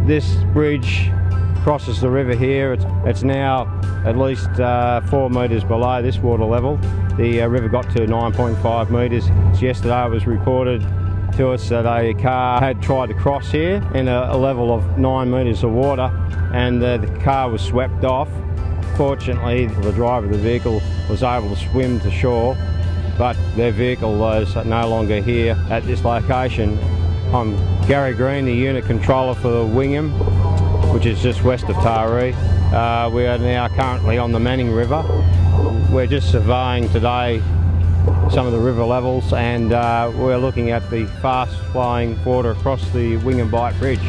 This bridge crosses the river here. It's now at least 4 metres below this water level. The river got to 9.5 metres. Yesterday it was reported to us that a car had tried to cross here in a level of 9 metres of water, and the car was swept off. Fortunately, the driver of the vehicle was able to swim to shore, but their vehicle was no longer here at this location. I'm Gary Green, the unit controller for Wingham, which is just west of Taree. We are now currently on the Manning River. We're just surveying today some of the river levels, and we're looking at the fast flowing water across the Wingham Bight Bridge.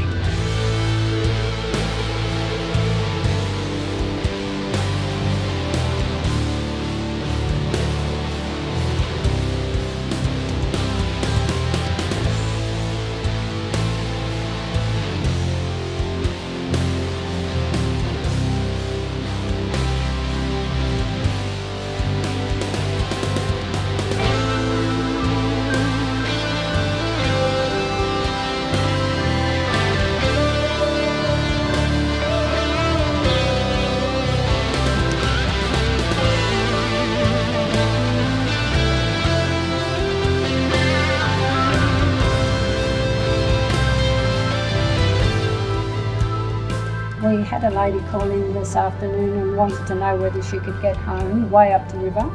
We had a lady call in this afternoon and wanted to know whether she could get home way up the river,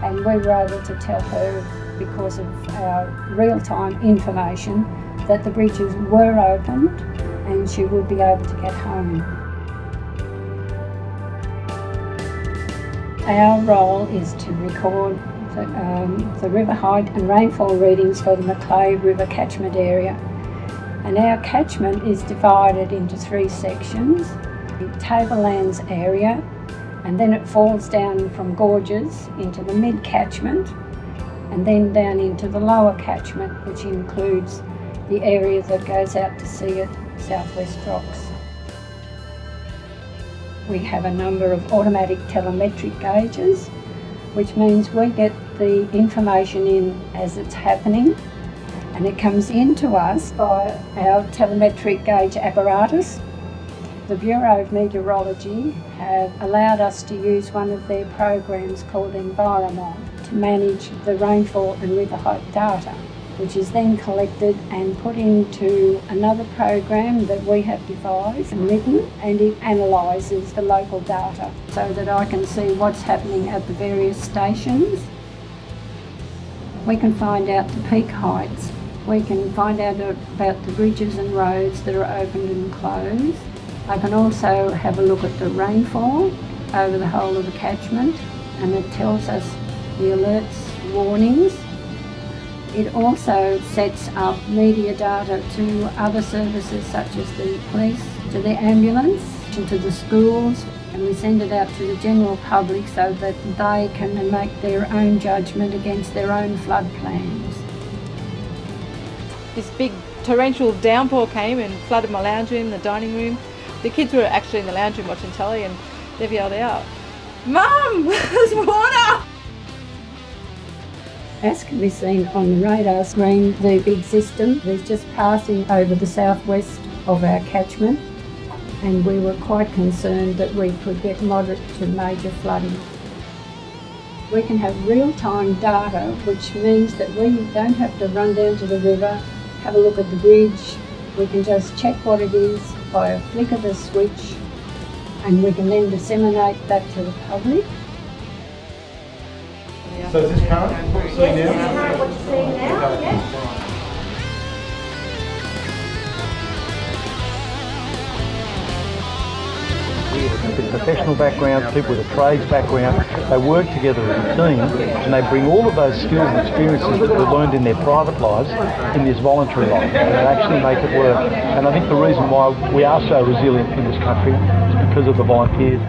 and we were able to tell her, because of our real-time information, that the bridges were opened and she would be able to get home. Our role is to record the river height and rainfall readings for the Macleay River catchment area. And our catchment is divided into 3 sections: the tablelands area, and then it falls down from gorges into the mid-catchment, and then down into the lower catchment, which includes the area that goes out to sea at Southwest Rocks. We have a number of automatic telemetric gauges, which means we get the information in as it's happening, and it comes into us by our telemetric gauge apparatus. The Bureau of Meteorology have allowed us to use one of their programs called Environment to manage the rainfall and river height data, which is then collected and put into another program that we have devised and written, and it analyses the local data so that I can see what's happening at the various stations. We can find out the peak heights. We can find out about the bridges and roads that are opened and closed. I can also have a look at the rainfall over the whole of the catchment, and it tells us the alerts, warnings. It also sets up media data to other services such as the police, to the ambulance, and to the schools, and we send it out to the general public so that they can make their own judgment against their own flood plans. This big torrential downpour came and flooded my lounge room, the dining room. The kids were actually in the lounge room watching telly, and they've yelled out, "Mum, there's water!" As can be seen on the radar screen, the big system is just passing over the southwest of our catchment, and we were quite concerned that we could get moderate to major flooding. We can have real-time data, which means that we don't have to run down to the river, have a look at the bridge. We can just check what it is by a flick of the switch, and we can then disseminate that to the public. So is this current? What you're seeing now? Yes, this is current, what you're seeing now, yeah. With professional backgrounds, people with a trades background, they work together as a team, and they bring all of those skills and experiences that they've learned in their private lives in this voluntary life, and they actually make it work. And I think the reason why we are so resilient in this country is because of the volunteers.